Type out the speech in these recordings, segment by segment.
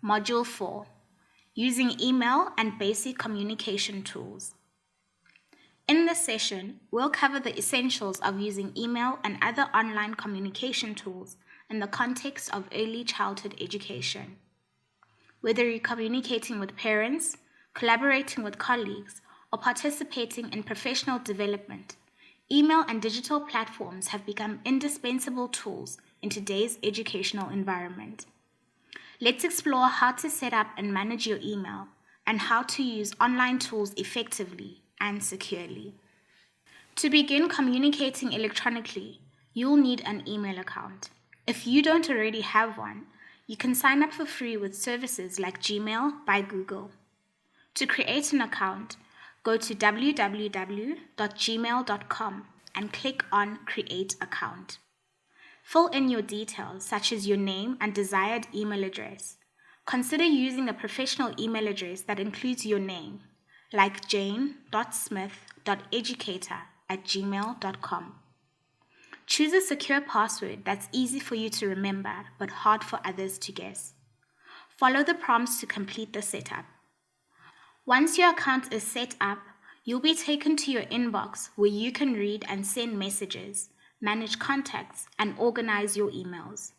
Module 4, Using Email and Basic Communication Tools. In this session, we'll cover the essentials of using email and other online communication tools in the context of early childhood education. Whether you're communicating with parents, collaborating with colleagues, or participating in professional development, email and digital platforms have become indispensable tools in today's educational environment. Let's explore how to set up and manage your email and how to use online tools effectively and securely. To begin communicating electronically, you'll need an email account. If you don't already have one, you can sign up for free with services like Gmail by Google. To create an account, go to www.gmail.com and click on Create Account. Fill in your details such as your name and desired email address. Consider using a professional email address that includes your name, like jane.smith.educator@gmail.com. Choose a secure password that's easy for you to remember but hard for others to guess. Follow the prompts to complete the setup. Once your account is set up, you'll be taken to your inbox where you can read and send messages, manage contacts, and organize your emails.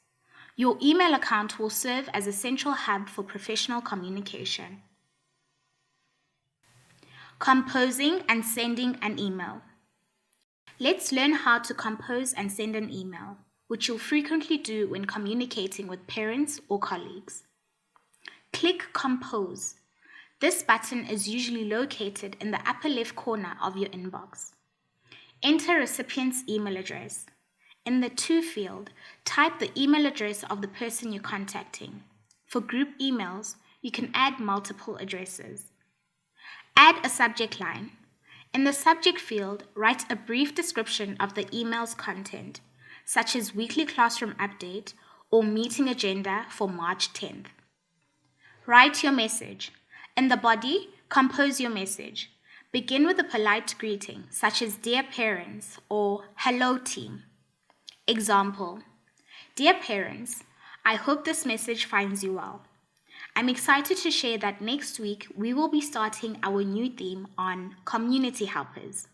Your email account will serve as a central hub for professional communication. Composing and sending an email. Let's learn how to compose and send an email, which you'll frequently do when communicating with parents or colleagues. Click Compose. This button is usually located in the upper left corner of your inbox. Enter recipient's email address. In the To field, type the email address of the person you're contacting. For group emails, you can add multiple addresses. Add a subject line. In the subject field, write a brief description of the email's content, such as weekly classroom update or meeting agenda for March 10th. Write your message. In the body, compose your message. Begin with a polite greeting, such as Dear Parents or Hello Team. Example: Dear Parents, I hope this message finds you well. I'm excited to share that next week we will be starting our new theme on community helpers.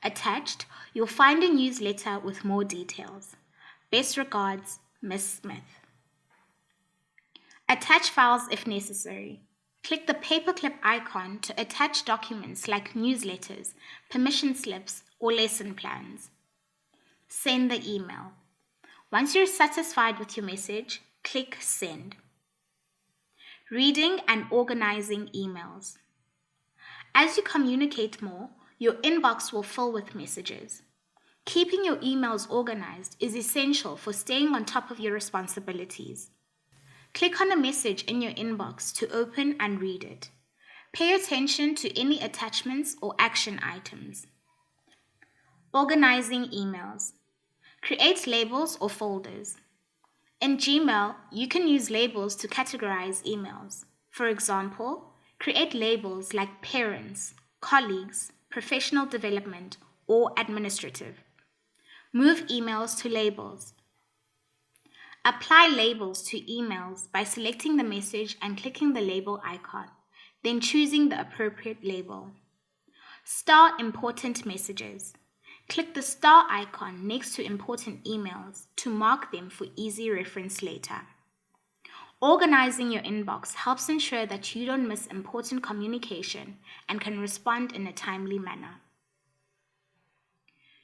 Attached, you'll find a newsletter with more details. Best regards, Miss Smith. Attach files if necessary. Click the paperclip icon to attach documents like newsletters, permission slips, or lesson plans. Send the email. Once you're satisfied with your message, click Send. Reading and organizing emails. As you communicate more, your inbox will fill with messages. Keeping your emails organized is essential for staying on top of your responsibilities. Click on a message in your inbox to open and read it. Pay attention to any attachments or action items. Organizing emails. Create labels or folders. In Gmail, you can use labels to categorize emails. For example, create labels like parents, colleagues, professional development, or administrative. Move emails to labels. Apply labels to emails by selecting the message and clicking the label icon, then choosing the appropriate label. Star important messages. Click the star icon next to important emails to mark them for easy reference later. Organizing your inbox helps ensure that you don't miss important communication and can respond in a timely manner.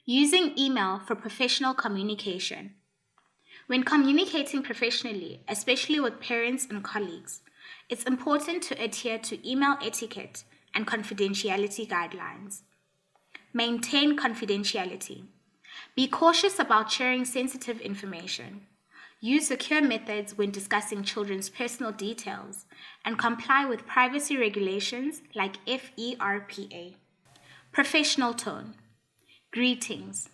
Using email for professional communication. When communicating professionally, especially with parents and colleagues, it's important to adhere to email etiquette and confidentiality guidelines. Maintain confidentiality. Be cautious about sharing sensitive information. Use secure methods when discussing children's personal details and comply with privacy regulations like FERPA. Professional tone. Greetings.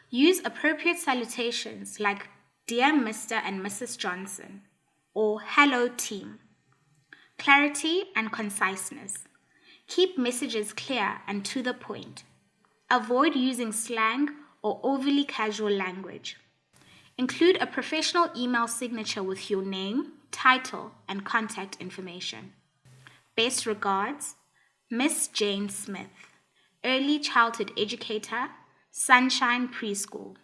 Use appropriate salutations like Dear Mr. and Mrs. Johnson or Hello Team. Clarity and conciseness. Keep messages clear and to the point. Avoid using slang or overly casual language. Include a professional email signature with your name, title, and contact information. Best regards, Miss Jane Smith, Early Childhood Educator, Sunshine Preschool.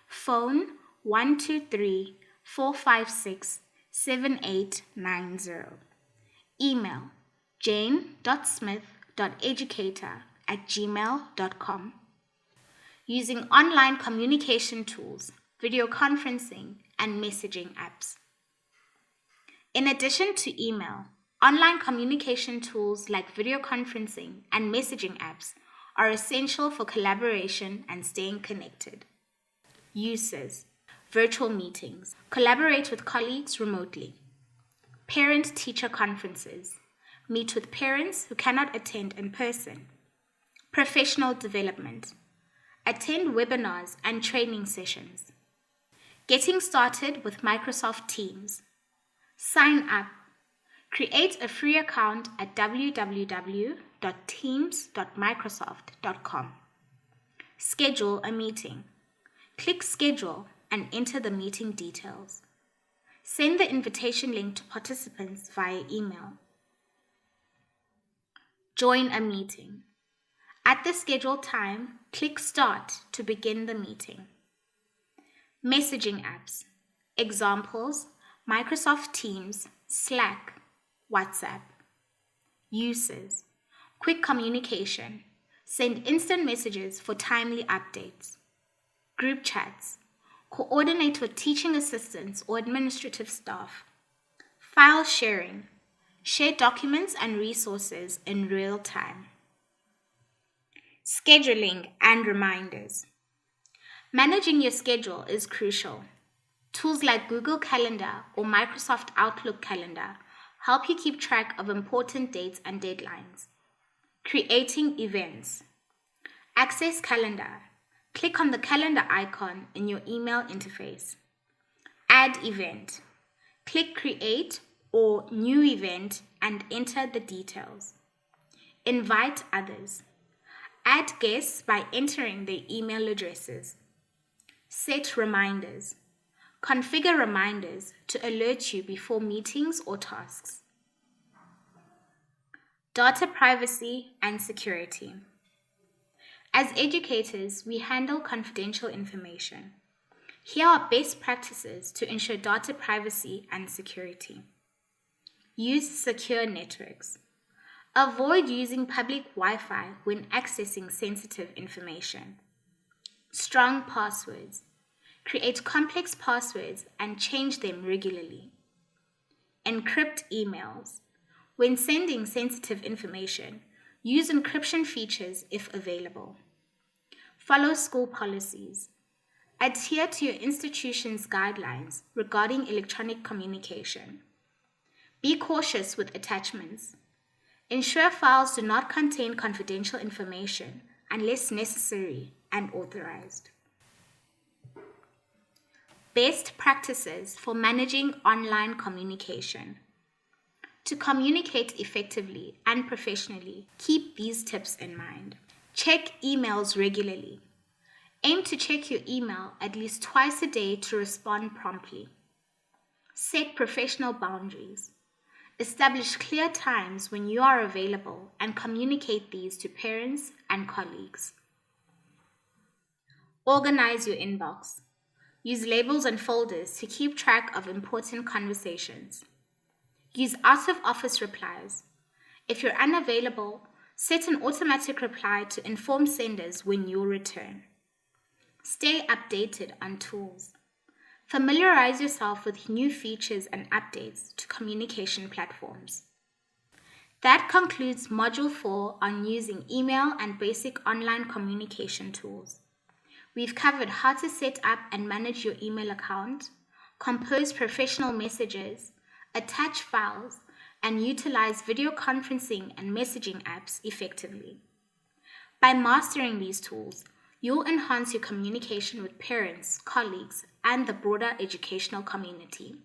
Phone 123-456-7890. Email jane.smith.educator@gmail.com. Using online communication tools, video conferencing, and messaging apps. In addition to email, online communication tools like video conferencing and messaging apps are essential for collaboration and staying connected. Uses: virtual meetings, collaborate with colleagues remotely. Parent-teacher conferences, meet with parents who cannot attend in person. Professional development, attend webinars and training sessions. Getting started with Microsoft Teams. Sign up. Create a free account at www.teams.microsoft.com. Schedule a meeting. Click Schedule and enter the meeting details. Send the invitation link to participants via email. Join a meeting. At the scheduled time, click Start to begin the meeting. Messaging apps. Examples: Microsoft Teams, Slack, WhatsApp. Uses: quick communication. Send instant messages for timely updates. Group chats. Coordinate with teaching assistants or administrative staff. File sharing. Share documents and resources in real time. Scheduling and reminders. Managing your schedule is crucial. Tools like Google Calendar or Microsoft Outlook Calendar help you keep track of important dates and deadlines. Creating events. Access Calendar. Click on the calendar icon in your email interface. Add event. Click Create or New Event and enter the details. Invite others. Add guests by entering their email addresses. Set reminders. Configure reminders to alert you before meetings or tasks. Data privacy and security. As educators, we handle confidential information. Here are best practices to ensure data privacy and security. Use secure networks. Avoid using public Wi-Fi when accessing sensitive information. Strong passwords. Create complex passwords and change them regularly. Encrypt emails. When sending sensitive information, use encryption features if available. Follow school policies. Adhere to your institution's guidelines regarding electronic communication. Be cautious with attachments. Ensure files do not contain confidential information unless necessary and authorized. Best practices for managing online communication. To communicate effectively and professionally, keep these tips in mind. Check emails regularly. Aim to check your email at least twice a day to respond promptly. Set professional boundaries. Establish clear times when you are available and communicate these to parents and colleagues. Organize your inbox. Use labels and folders to keep track of important conversations. Use out-of-office replies. If you're unavailable, set an automatic reply to inform senders when you'll return. Stay updated on tools. Familiarize yourself with new features and updates to communication platforms. That concludes Module 4 on using email and basic online communication tools. We've covered how to set up and manage your email account, compose professional messages, attach files, and utilize video conferencing and messaging apps effectively. By mastering these tools, you'll enhance your communication with parents, colleagues, and the broader educational community.